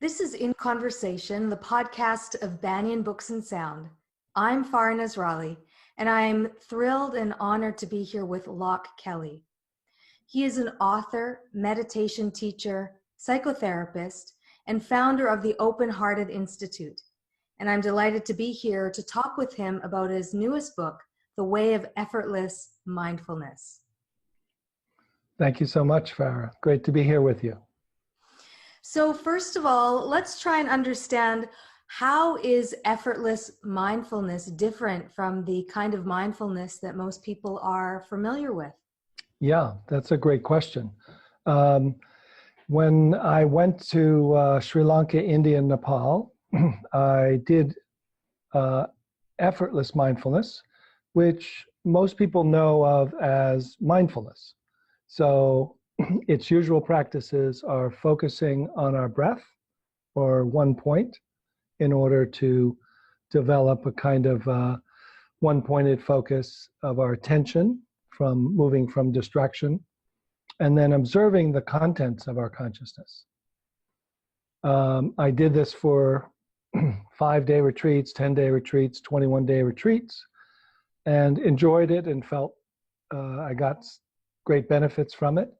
This is In Conversation, the podcast of Banyan Books and Sound. I'm Farah Nasralli, and I'm thrilled and honored to be here with Loch Kelly. He is an author, meditation teacher, psychotherapist, and founder of the Open-Hearted Institute. And I'm delighted to be here to talk with him about his newest book, The Way of Effortless Mindfulness. Thank you so much, Farah. Great to be here with you. So first of all, let's try and understand, how is effortless mindfulness different from the kind of mindfulness that most people are familiar with? Yeah, that's a great question. When I went to Sri Lanka, India, and Nepal, I did effortless mindfulness, which most people know of as mindfulness. So its usual practices are focusing on our breath or one point in order to develop a kind of one-pointed focus of our attention from moving from distraction, and then observing the contents of our consciousness. I did this for 5-day retreats, 10-day retreats, 21-day retreats, and enjoyed it and felt I got great benefits from it.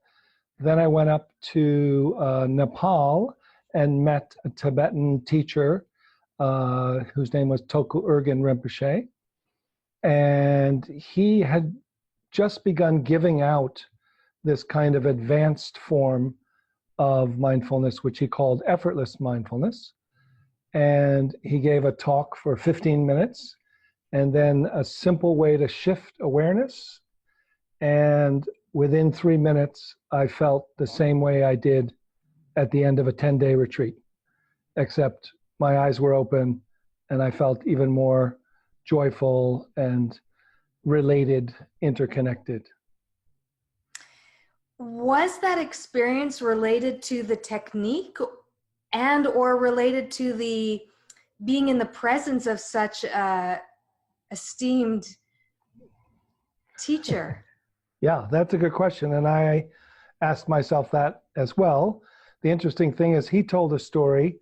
Then I went up to Nepal and met a Tibetan teacher whose name was Toku Urgyen Rinpoche. And he had just begun giving out this kind of advanced form of mindfulness, which he called effortless mindfulness. And he gave a talk for 15 minutes, and then a simple way to shift awareness. And within 3 minutes, I felt the same way I did at the end of a 10-day retreat, except my eyes were open and I felt even more joyful and related, interconnected. Was that experience related to the technique and or related to the being in the presence of such a esteemed teacher? Yeah, that's a good question. And I asked myself that as well. The interesting thing is he told a story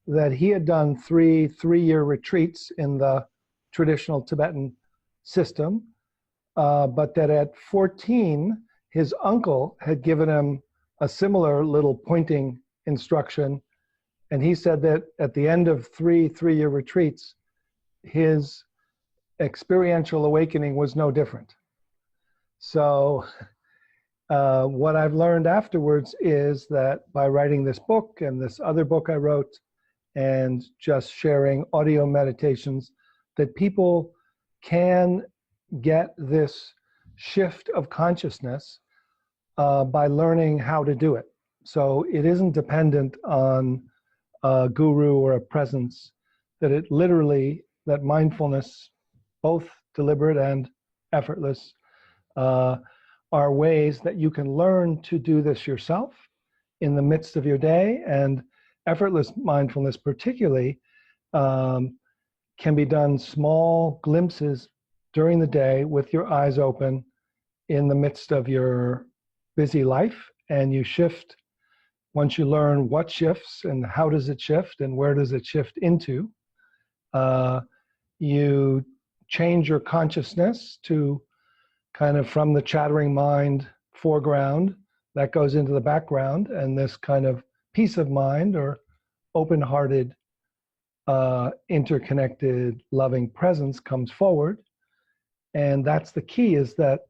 that he had done three-year retreats in the traditional Tibetan system, but that at 14, his uncle had given him a similar little pointing instruction. And he said that at the end of three-year retreats, his experiential awakening was no different. So what I've learned afterwards is that by writing this book and this other book I wrote and just sharing audio meditations, that people can get this shift of consciousness by learning how to do it. So it isn't dependent on a guru or a presence, that it literally, that mindfulness, both deliberate and effortless, are ways that you can learn to do this yourself in the midst of your day. And effortless mindfulness particularly can be done small glimpses during the day with your eyes open in the midst of your busy life. And you shift, once you learn what shifts and how does it shift and where does it shift into, you change your consciousness to kind of from the chattering mind foreground that goes into the background, and this kind of peace of mind or open-hearted, interconnected, loving presence comes forward. And that's the key, is that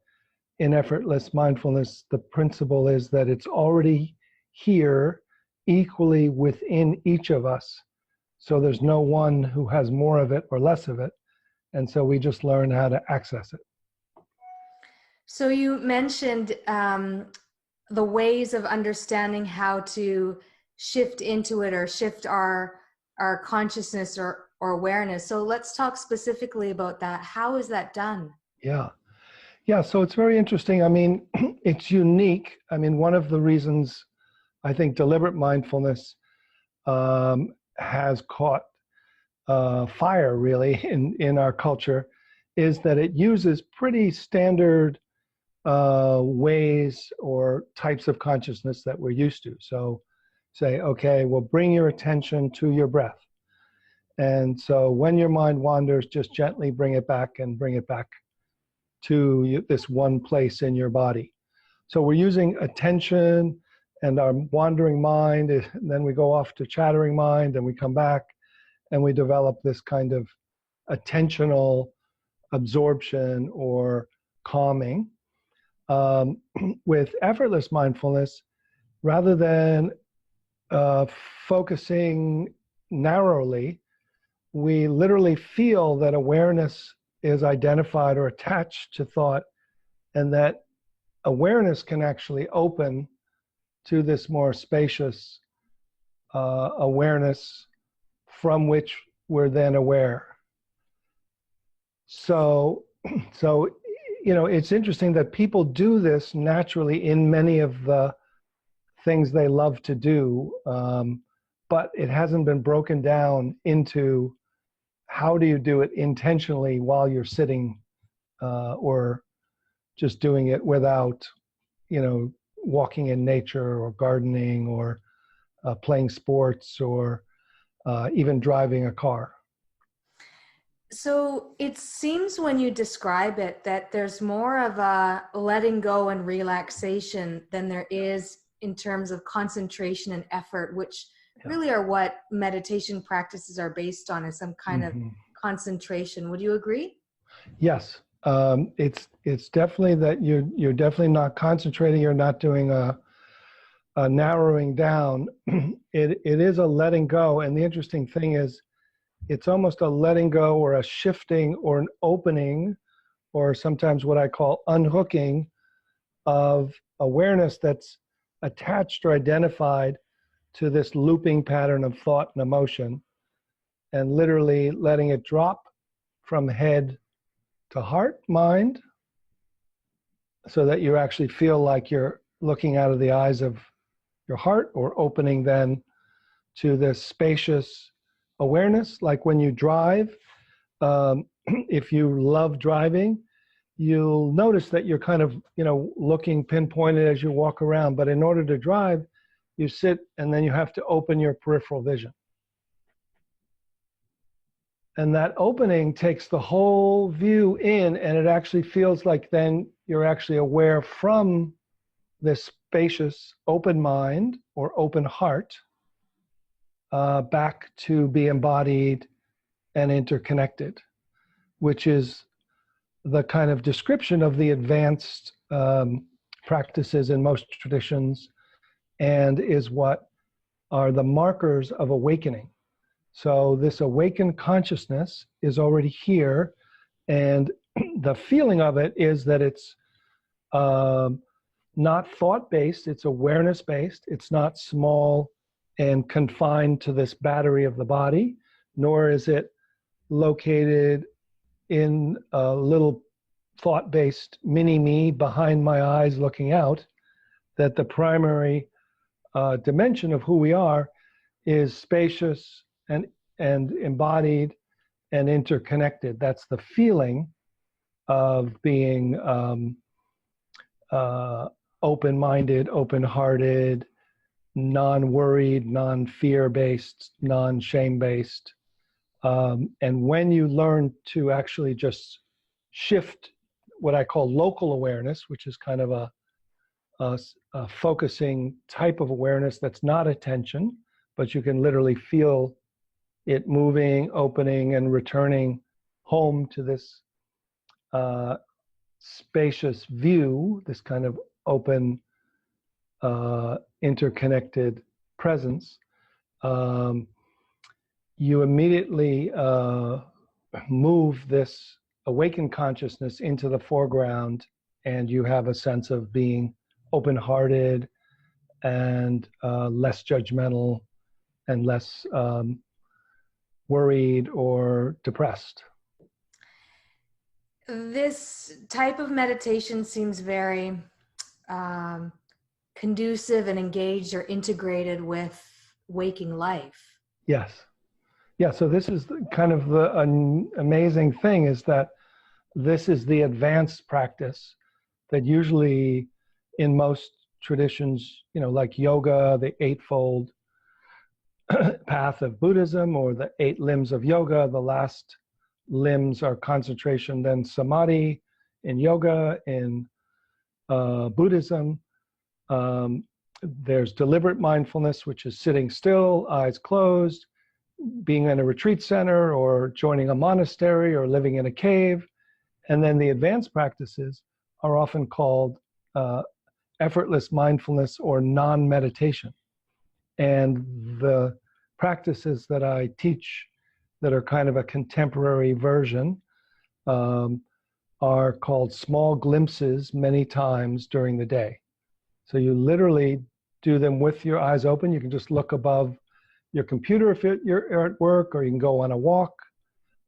in effortless mindfulness, the principle is that it's already here equally within each of us. So there's no one who has more of it or less of it. And so we just learn how to access it. So you mentioned the ways of understanding how to shift into it or shift our consciousness or awareness. So let's talk specifically about that. How is that done? Yeah, so it's very interesting. I mean, it's unique. I mean, one of the reasons I think deliberate mindfulness has caught fire really in our culture is that it uses pretty standard ways or types of consciousness that we're used to. So say, okay, well, bring your attention to your breath. And so when your mind wanders, just gently bring it back and bring it back to this one place in your body. So we're using attention and our wandering mind, and then we go off to chattering mind, and we come back and we develop this kind of attentional absorption or calming. With effortless mindfulness, rather than focusing narrowly, we literally feel that awareness is identified or attached to thought, and that awareness can actually open to this more spacious awareness from which we're then aware. So, it's interesting that people do this naturally in many of the things they love to do, but it hasn't been broken down into how do you do it intentionally while you're sitting, or just doing it without, walking in nature or gardening or playing sports or even driving a car. So it seems when you describe it that there's more of a letting go and relaxation than there is in terms of concentration and effort, which really are what meditation practices are based on, is some kind of concentration. Would you agree? Yes. It's definitely that you're definitely not concentrating. You're not doing a narrowing down. It is a letting go. And the interesting thing is, it's almost a letting go or a shifting or an opening, or sometimes what I call unhooking of awareness that's attached or identified to this looping pattern of thought and emotion, and literally letting it drop from head to heart, mind, so that you actually feel like you're looking out of the eyes of your heart, or opening then to this spacious awareness. Like when you drive, if you love driving, you'll notice that you're kind of, looking pinpointed as you walk around. But in order to drive, you sit and then you have to open your peripheral vision. And that opening takes the whole view in, and it actually feels like then you're actually aware from this spacious open mind or open heart, back to be embodied and interconnected, which is the kind of description of the advanced practices in most traditions, and is what are the markers of awakening. So this awakened consciousness is already here, and the feeling of it is that it's not thought-based, it's awareness-based. It's not small and confined to this battery of the body, nor is it located in a little thought-based mini-me behind my eyes looking out. That the primary dimension of who we are is spacious and embodied and interconnected. That's the feeling of being open-minded, open-hearted, non-worried, non-fear-based, non-shame-based. And when you learn to actually just shift what I call local awareness, which is kind of a focusing type of awareness that's not attention, but you can literally feel it moving, opening, and returning home to this spacious view, this kind of open, interconnected presence. You immediately move this awakened consciousness into the foreground, and you have a sense of being open-hearted and less judgmental and less worried or depressed. This type of meditation seems very conducive and engaged or integrated with waking life. Yes. Yeah, so this is kind of the amazing thing, is that this is the advanced practice that usually in most traditions, like yoga, the Eightfold path of Buddhism or the 8 limbs of yoga. The last limbs are concentration, then samadhi in yoga, in Buddhism. There's deliberate mindfulness, which is sitting still, eyes closed, being in a retreat center or joining a monastery or living in a cave. And then the advanced practices are often called effortless mindfulness or non-meditation. And the practices that I teach that are kind of a contemporary version are called small glimpses many times during the day. So you literally do them with your eyes open. You can just look above your computer if you're at work, or you can go on a walk,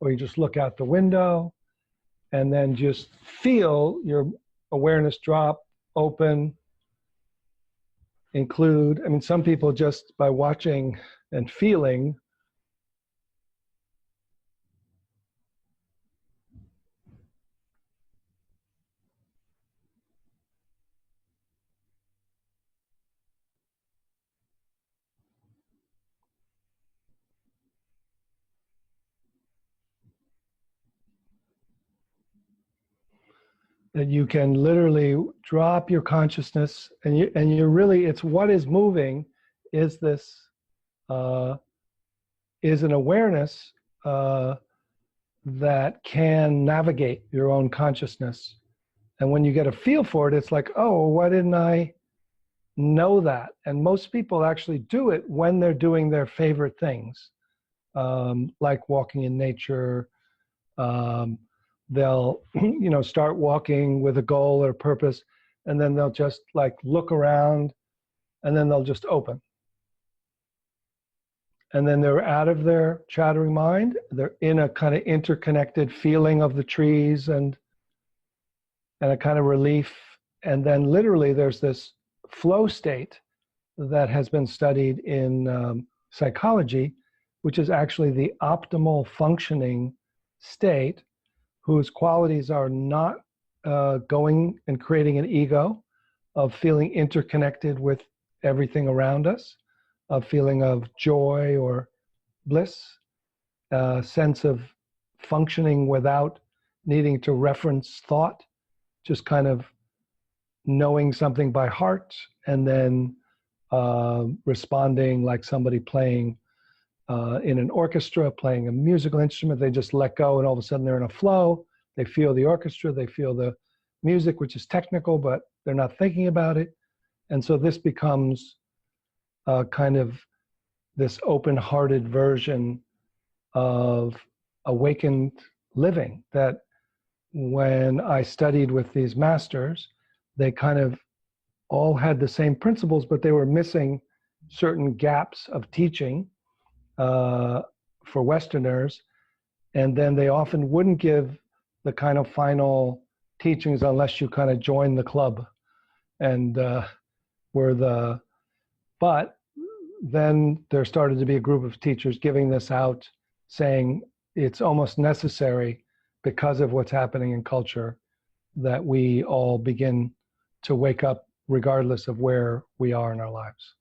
or you just look out the window, and then just feel your awareness drop, open, include. I mean, some people just by watching and feeling that you can literally drop your consciousness, and you're really, it's what is moving is this is an awareness that can navigate your own consciousness. And when you get a feel for it, it's like, oh, why didn't I know that? And most people actually do it when they're doing their favorite things, like walking in nature. They'll, start walking with a goal or purpose, and then they'll just like look around, and then they'll just open. And then they're out of their chattering mind. They're in a kind of interconnected feeling of the trees and a kind of relief. And then literally there's this flow state that has been studied in psychology, which is actually the optimal functioning state, whose qualities are not going and creating an ego, of feeling interconnected with everything around us, a feeling of joy or bliss, a sense of functioning without needing to reference thought, just kind of knowing something by heart, and then responding like somebody playing in an orchestra, playing a musical instrument. They just let go, and all of a sudden they're in a flow. They feel the orchestra, they feel the music, which is technical, but they're not thinking about it. And so this becomes kind of this open-hearted version of awakened living that when I studied with these masters, they kind of all had the same principles, but they were missing certain gaps of teaching for Westerners. And then they often wouldn't give the kind of final teachings unless you kind of join the club and but then there started to be a group of teachers giving this out, saying it's almost necessary because of what's happening in culture that we all begin to wake up regardless of where we are in our lives.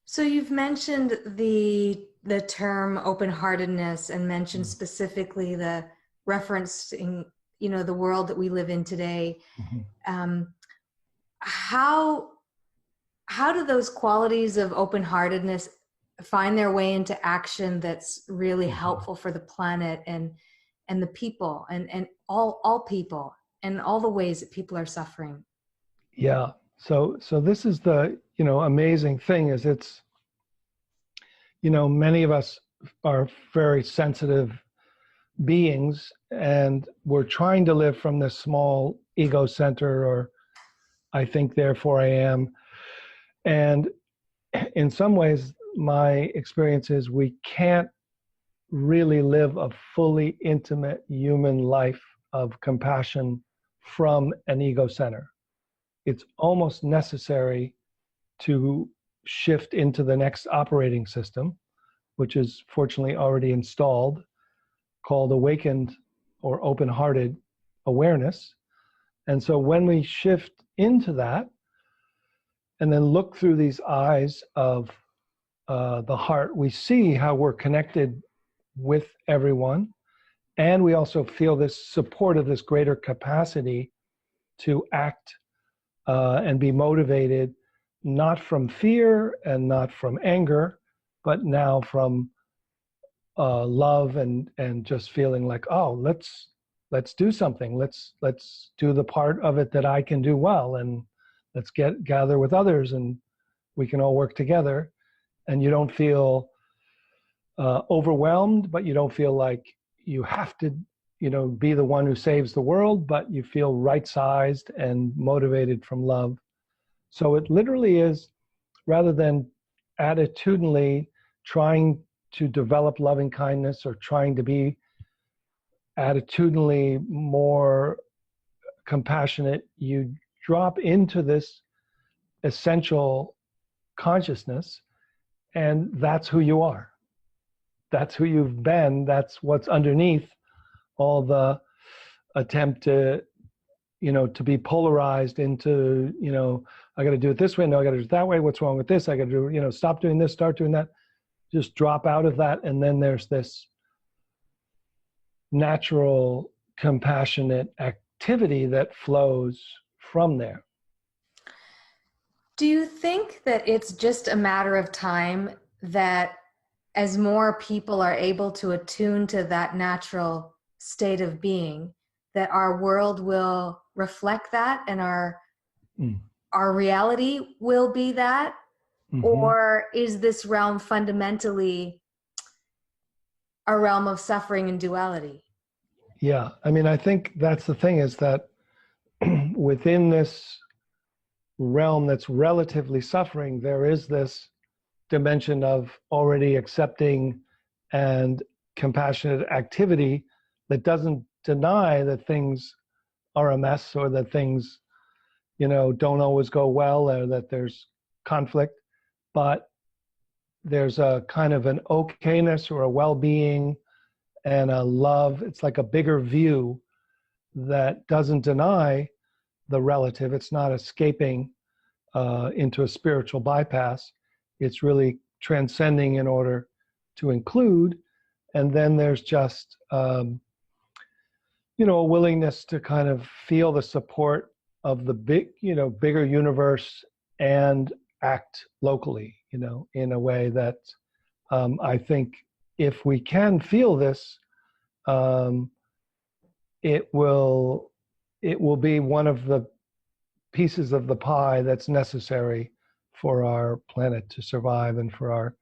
So you've mentioned the term open-heartedness, and mentioned specifically the reference in the world that we live in today. Mm-hmm. How do those qualities of open-heartedness find their way into action that's really helpful for the planet and the people and all people and all the ways that people are suffering? Yeah. So this is the amazing thing is it's many of us are very sensitive beings, and we're trying to live from this small ego center, or I think therefore I am. And in some ways, my experience is we can't really live a fully intimate human life of compassion from an ego center. It's almost necessary to shift into the next operating system, which is fortunately already installed, called awakened or open-hearted awareness. And so when we shift into that, and then look through these eyes of the heart, we see how we're connected with everyone. And we also feel this support of this greater capacity to act and be motivated, not from fear and not from anger, but now from love and just feeling like, oh, let's do something. Let's do the part of it that I can do well, and let's gather with others, and we can all work together. And you don't feel overwhelmed, but you don't feel like you have to, be the one who saves the world, but you feel right-sized and motivated from love. So it literally is, rather than attitudinally trying to develop loving kindness or trying to be attitudinally more compassionate, you drop into this essential consciousness, and that's who you are. That's who you've been. That's what's underneath all the attempt to, to be polarized into, I got to do it this way. No, I got to do it that way. What's wrong with this? I got to do, stop doing this, start doing that. Just drop out of that. And then there's this natural, compassionate activity that flows from there. Do you think that it's just a matter of time that as more people are able to attune to that natural state of being, that our world will reflect that and our reality will be that? Mm-hmm. Or is this realm fundamentally a realm of suffering and duality? Yeah, I mean, I think that's the thing, is that within this realm that's relatively suffering, there is this dimension of already accepting and compassionate activity that doesn't deny that things are a mess, or that things, don't always go well, or that there's conflict, but there's a kind of an okayness or a well-being and a love. It's like a bigger view that doesn't deny the relative. It's not escaping into a spiritual bypass. It's really transcending in order to include. And then there's just, a willingness to kind of feel the support of the bigger universe and act locally, in a way that I think if we can feel this, it will be one of the pieces of the pie that's necessary for our planet to survive and for our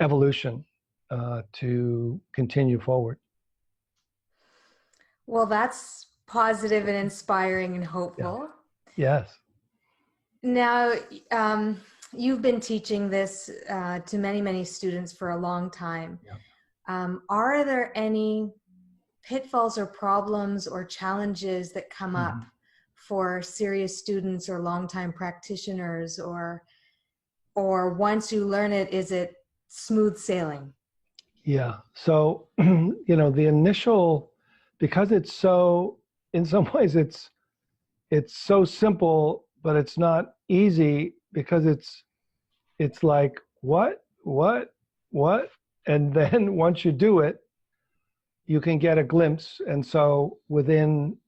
evolution to continue forward. Well, that's positive and inspiring and hopeful. Yeah. Yes. Now, you've been teaching this to many, many students for a long time. Yeah. Are there any pitfalls or problems or challenges that come up for serious students or longtime practitioners, or once you learn it, is it smooth sailing? Yeah. So, the initial, because it's so, in some ways it's so simple, but it's not easy, because it's like, what? And then once you do it, you can get a glimpse. And so with an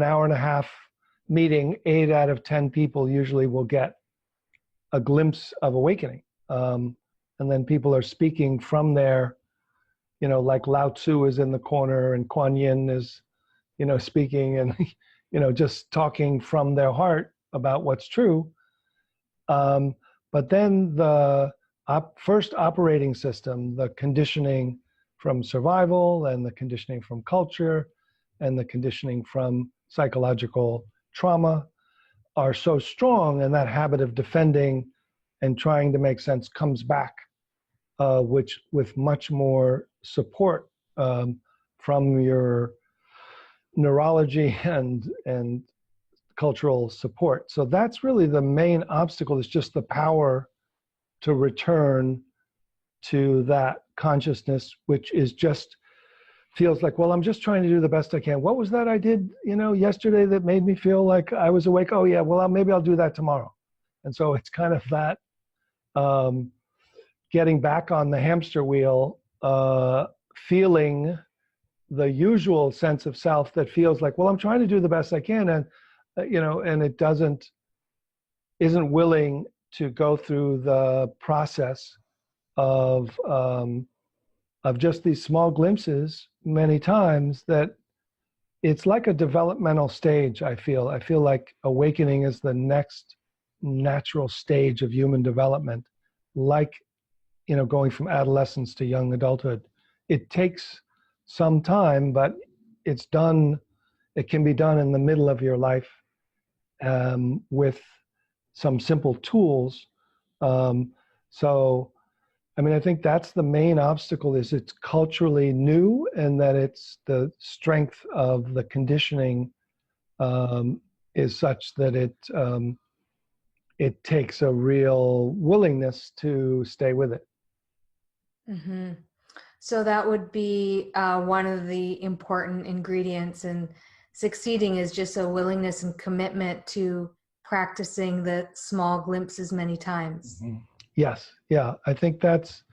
hour and a half meeting, 8 out of 10 people usually will get a glimpse of awakening. And then people are speaking from there, like Lao Tzu is in the corner and Kuan Yin is, speaking and, just talking from their heart about what's true. But then the first operating system, the conditioning from survival and the conditioning from culture and the conditioning from psychological trauma are so strong, and that habit of defending and trying to make sense comes back, which with much more support from your neurology and cultural support. So that's really the main obstacle, is just the power to return to that consciousness, which is just feels like, well, I'm just trying to do the best I can. What was that I did, yesterday that made me feel like I was awake? Oh yeah, well, maybe I'll do that tomorrow. And so it's kind of that um, getting back on the hamster wheel, feeling the usual sense of self that feels like, well, I'm trying to do the best I can, and and it isn't willing to go through the process of just these small glimpses many times, that it's like a developmental stage. I feel like awakening is the next natural stage of human development, like going from adolescence to young adulthood. It takes some time, but it's done. It can be done in the middle of your life, with some simple tools. So, I mean, I think that's the main obstacle, is it's culturally new, and that it's the strength of the conditioning is such that it takes a real willingness to stay with it. Mm-hmm. So that would be one of the important ingredients in succeeding, is just a willingness and commitment to practicing the small glimpses many times. Mm-hmm. Yes. Yeah. I think that's,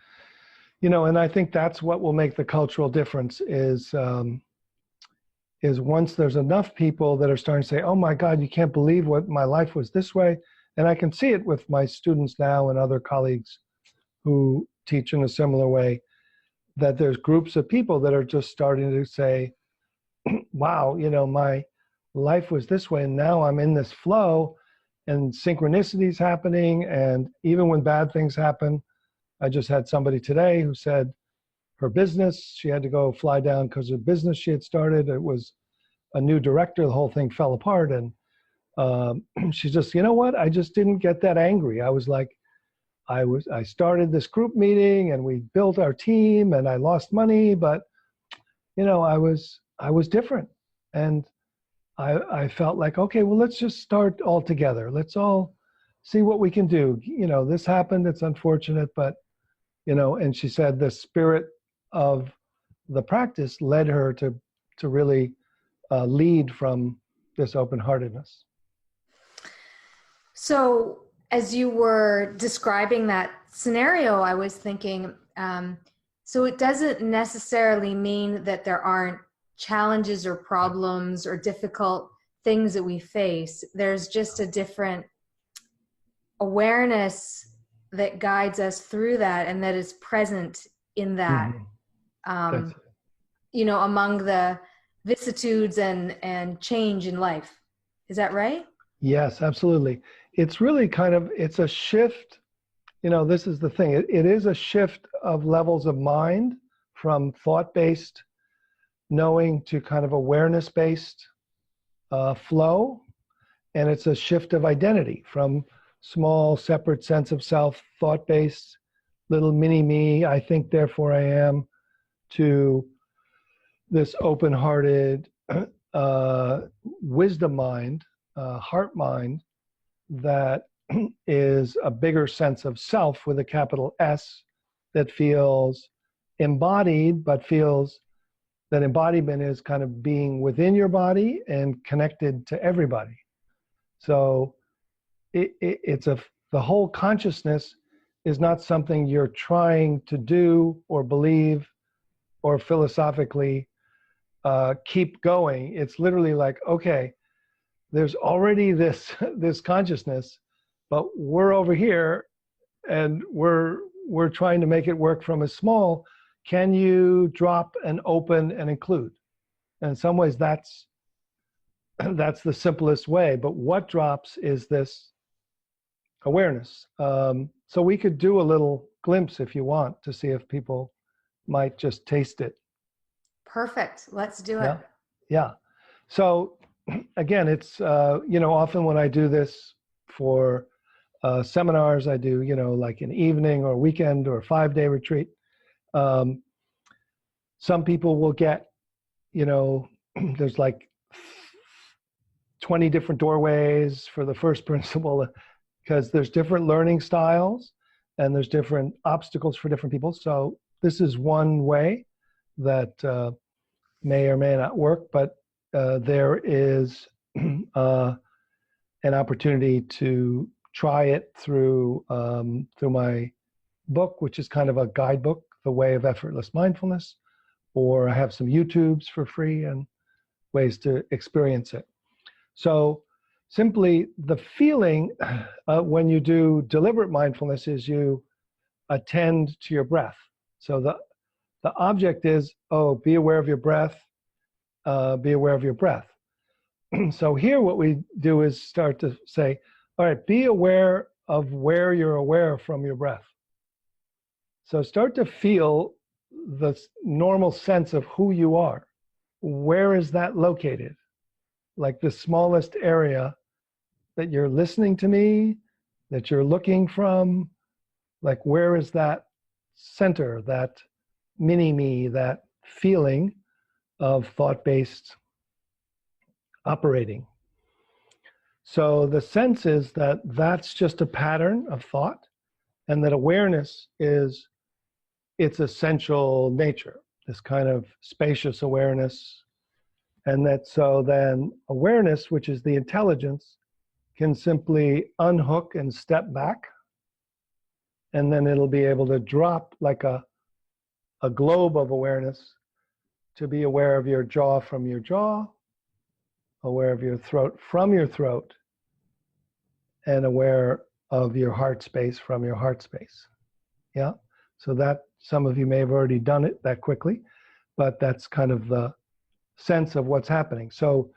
and I think that's what will make the cultural difference is once there's enough people that are starting to say, oh my God, you can't believe what my life was this way. And I can see it with my students now and other colleagues who teach in a similar way, that there's groups of people that are just starting to say, wow, my life was this way, and now I'm in this flow, and synchronicities happening. And even when bad things happen, I just had somebody today who said her business, she had to go fly down because of business she had started. It was a new director. The whole thing fell apart. And she's just, you know what? I just didn't get that angry. I was like, I started this group meeting and we built our team and I lost money, but I was different. And I felt like, okay, well, let's just start all together. Let's all see what we can do. This happened. It's unfortunate, but, and she said the spirit of the practice led her to really lead from this open-heartedness. So as you were describing that scenario, I was thinking, so it doesn't necessarily mean that there aren't challenges or problems or difficult things that we face. There's just a different awareness that guides us through that, and that is present in that, among the vicissitudes and change in life. Is that right? Yes, absolutely. It's really it's a shift. This is the thing. It is a shift of levels of mind from thought-based knowing to kind of awareness-based flow. And it's a shift of identity from small, separate sense of self, thought-based, little mini me, I think, therefore I am, to this open-hearted wisdom mind, heart mind, that is a bigger sense of self with a capital S, that feels embodied, but feels that embodiment is kind of being within your body and connected to everybody. So the whole consciousness is not something you're trying to do or believe or philosophically keep going. It's literally like, okay, there's already this consciousness, but we're over here and we're trying to make it work from a small. Can you drop and open and include? And in some ways that's the simplest way, but what drops is this awareness. So we could do a little glimpse if you want to see if people might just taste it. Perfect. Let's do it. Yeah. So again, it's, often when I do this for seminars, I do, like an evening or weekend or a 5-day retreat. Some people will get, there's like 20 different doorways for the first principle, because there's different learning styles and there's different obstacles for different people. So this is one way that may or may not work, but there is an opportunity to try it through my book, which is kind of a guidebook, The Way of Effortless Mindfulness, or I have some YouTubes for free and ways to experience it. So simply the feeling when you do deliberate mindfulness is you attend to your breath. So the object is, oh, be aware of your breath, be aware of your breath. So here what we do is start to say, all right, be aware of where you're aware from your breath. So start to feel the normal sense of who you are. Where is that located? Like the smallest area that you're listening to me, that you're looking from, like where is that center, that mini me, that feeling of thought-based operating. So the sense is that that's just a pattern of thought, and that awareness is its essential nature, this kind of spacious awareness. And that so then awareness, which is the intelligence, can simply unhook and step back, and then it'll be able to drop like a globe of awareness to be aware of your jaw from your jaw, aware of your throat from your throat, and aware of your heart space from your heart space. Yeah? So that, some of you may have already done it that quickly, but that's kind of the sense of what's happening. So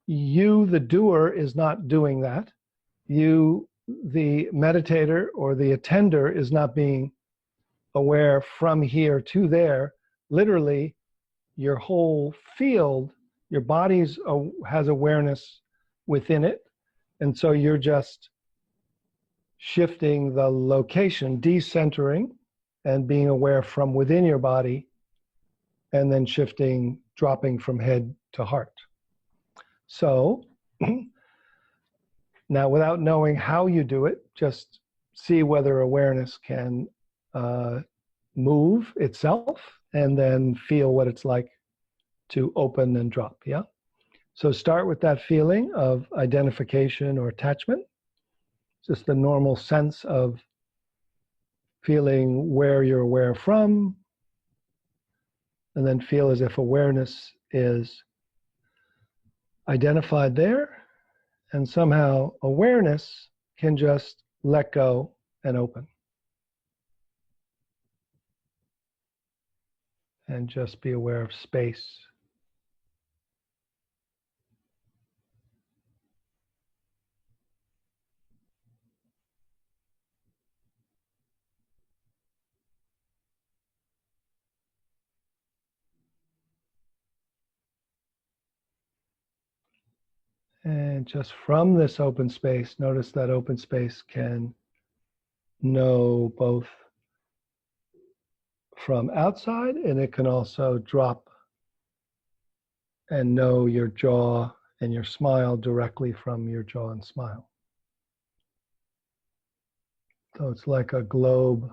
you, the doer, is not doing that. You, the meditator or the attender, is not being aware from here to there. Literally, your whole field, your body's has awareness within it. And so you're just shifting the location, decentering, and being aware from within your body, and then shifting, dropping from head to heart. So now, without knowing how you do it, just see whether awareness can move itself, and then feel what it's like to open and drop. Yeah. So start with that feeling of identification or attachment, just the normal sense of feeling where you're aware from, and then feel as if awareness is identified there, and somehow awareness can just let go and open. And just be aware of space. And just from this open space, notice that open space can know both from outside, and it can also drop and know your jaw and your smile directly from your jaw and smile. So it's like a globe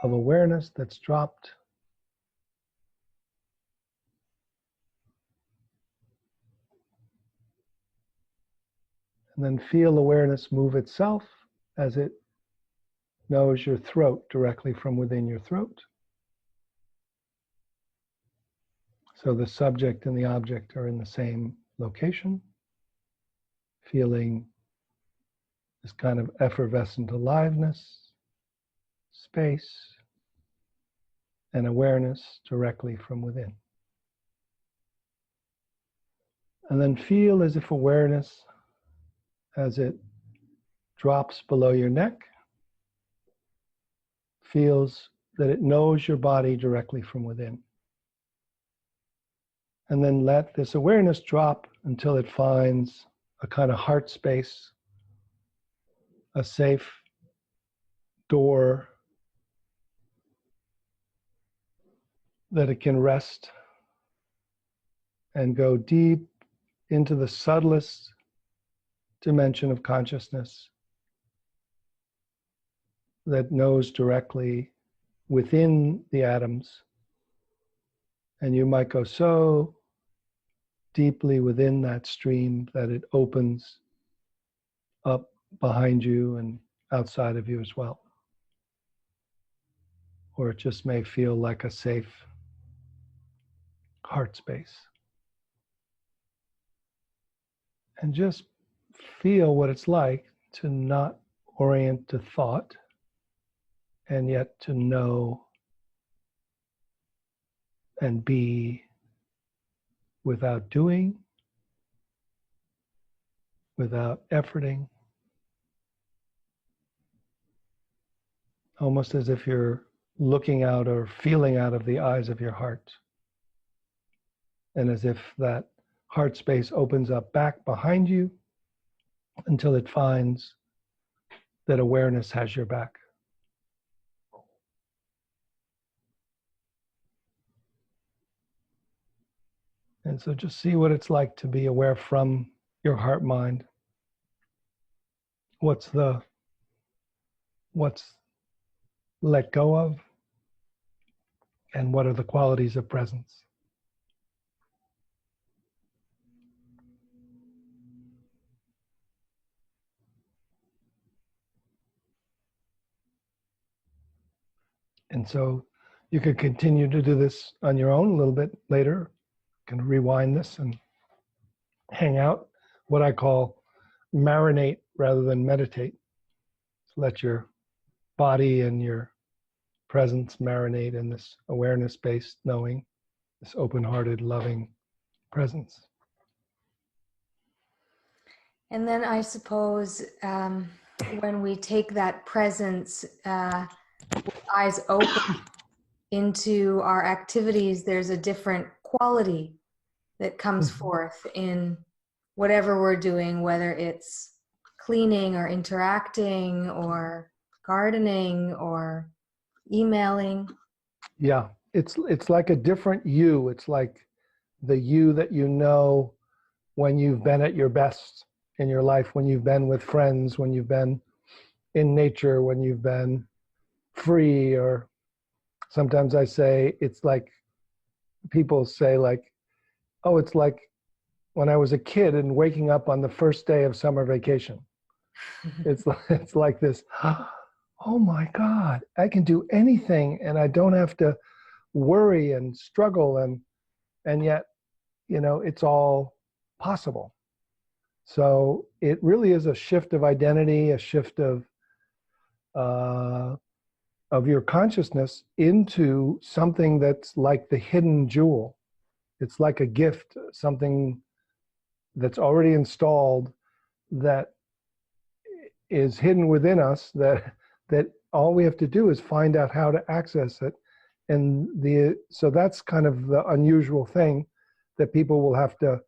of awareness that's dropped. And then feel awareness move itself as it knows your throat directly from within your throat. So the subject and the object are in the same location, feeling this kind of effervescent aliveness, space, and awareness directly from within. And then feel as if awareness, as it drops below your neck, feels that it knows your body directly from within. And then let this awareness drop until it finds a kind of heart space, a safe door that it can rest and go deep into the subtlest dimension of consciousness that knows directly within the atoms. And you might go so deeply within that stream that it opens up behind you and outside of you as well. Or it just may feel like a safe heart space. And just feel what it's like to not orient to thought and yet to know and be without doing, without efforting, almost as if you're looking out or feeling out of the eyes of your heart. And as if that heart space opens up back behind you until it finds that awareness has your back. And so just see what it's like to be aware from your heart mind. What's let go of, and what are the qualities of presence? And so you could continue to do this on your own a little bit later. You can rewind this and hang out, what I call marinate rather than meditate. Let your body and your presence marinate in this awareness-based knowing, this open-hearted, loving presence. And then I suppose when we take that presence with eyes open into our activities, there's a different quality that comes forth in whatever we're doing, whether it's cleaning or interacting or gardening or emailing. Yeah, it's like a different you. It's like the you that you know when you've been at your best in your life, when you've been with friends, when you've been in nature, when you've been free. Or sometimes I say, it's like, people say like, oh, it's like when I was a kid and waking up on the first day of summer vacation. It's like this, oh my God, I can do anything and I don't have to worry and struggle, and yet, it's all possible. So it really is a shift of identity, a shift of your consciousness into something that's like the hidden jewel. It's like a gift, something that's already installed that is hidden within us, that all we have to do is find out how to access it. And so that's kind of the unusual thing that people will have to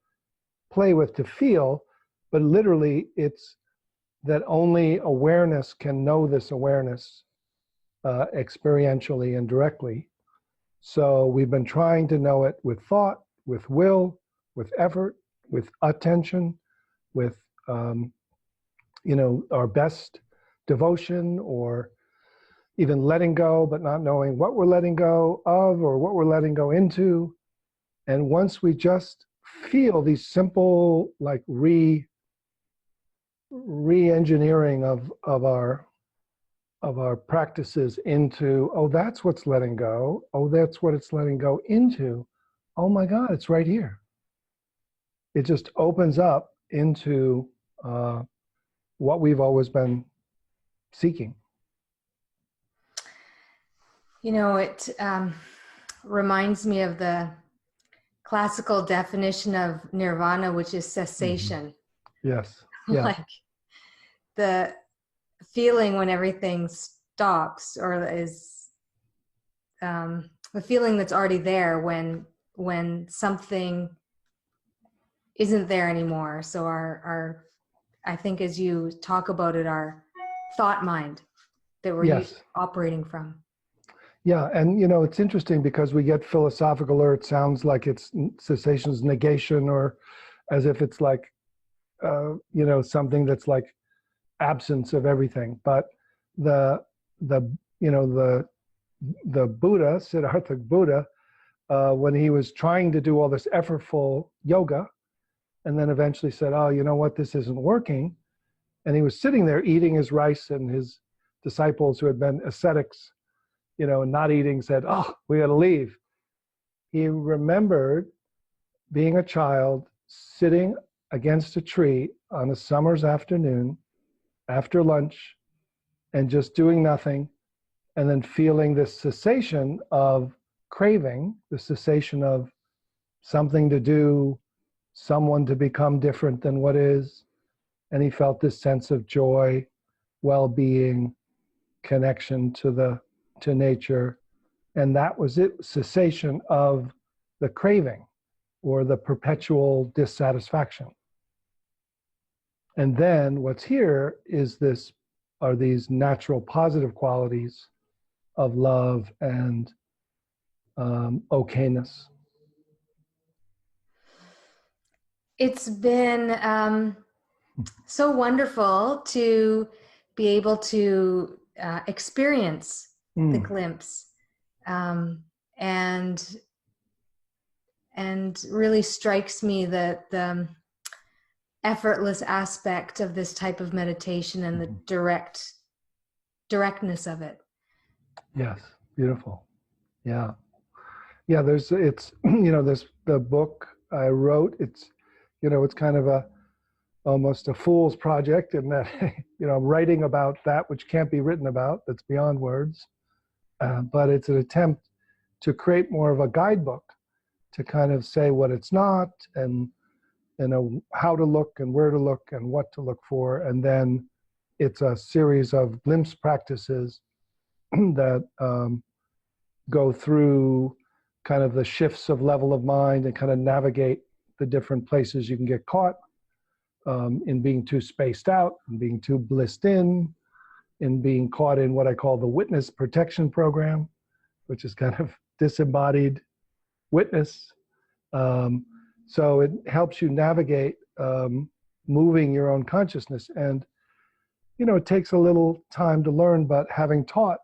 play with to feel, but literally it's that only awareness can know this awareness experientially and directly. So we've been trying to know it with thought, with will, with effort, with attention, with our best devotion, or even letting go, but not knowing what we're letting go of or what we're letting go into. And once we just feel these simple, like re-engineering of our practices into, oh, that's what's letting go. Oh, that's what it's letting go into. Oh my God, it's right here. It just opens up into what we've always been seeking. It reminds me of the classical definition of nirvana, which is cessation. Mm-hmm. Yes. Yeah. Like the feeling when everything stops, or is the feeling that's already there when something isn't there anymore. So our I think, as you talk about it, our thought mind that we're operating from. Yeah, and it's interesting because we get philosophical, or it sounds like it's cessation's negation, or as if it's like something that's like absence of everything. But the Buddha, Siddhartha Buddha, when he was trying to do all this effortful yoga, and then eventually said, oh, you know what, this isn't working. And he was sitting there eating his rice, and his disciples who had been ascetics, and not eating said, "Oh, we got to leave." He remembered being a child sitting against a tree on a summer's afternoon after lunch and just doing nothing, and then feeling this cessation of craving, the cessation of something to do, someone to become different than what is. And he felt this sense of joy, well-being, connection to nature. And that was it, cessation of the craving or the perpetual dissatisfaction. And then what's here are these natural positive qualities of love and okayness. It's been so wonderful to be able to experience the glimpse, and really strikes me that the effortless aspect of this type of meditation and the directness of it. Yes, beautiful. Yeah. There's the book I wrote, it's kind of almost a fool's project in that I'm writing about that which can't be written about, that's beyond words, but it's an attempt to create more of a guidebook to kind of say what it's not, and how to look and where to look and what to look for. And then it's a series of glimpse practices that go through kind of the shifts of level of mind and kind of navigate the different places you can get caught in being too spaced out, and being too blissed in being caught in what I call the witness protection program, which is kind of disembodied witness. So it helps you navigate moving your own consciousness. And, it takes a little time to learn, but having taught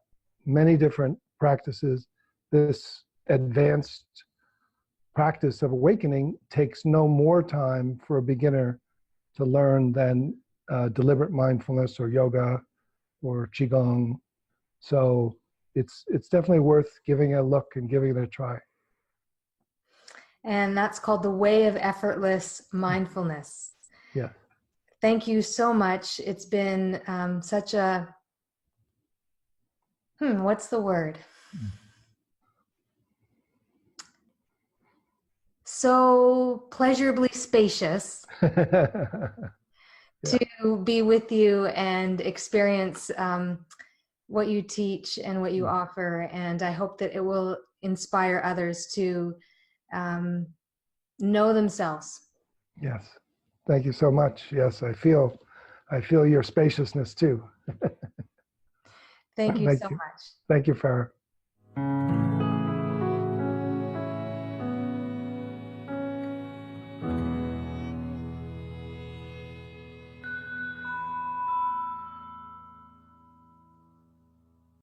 many different practices, this advanced practice of awakening takes no more time for a beginner to learn than deliberate mindfulness or yoga or qigong. So it's definitely worth giving it a look and giving it a try. And that's called The Way of Effortless Mindfulness. Yeah. Thank you so much. It's been such a, what's the word? So pleasurably spacious to be with you and experience what you teach and what you offer. And I hope that it will inspire others to know themselves. Yes. Thank you so much. Yes, I feel your spaciousness too. Thank you so much. Thank you, Farah.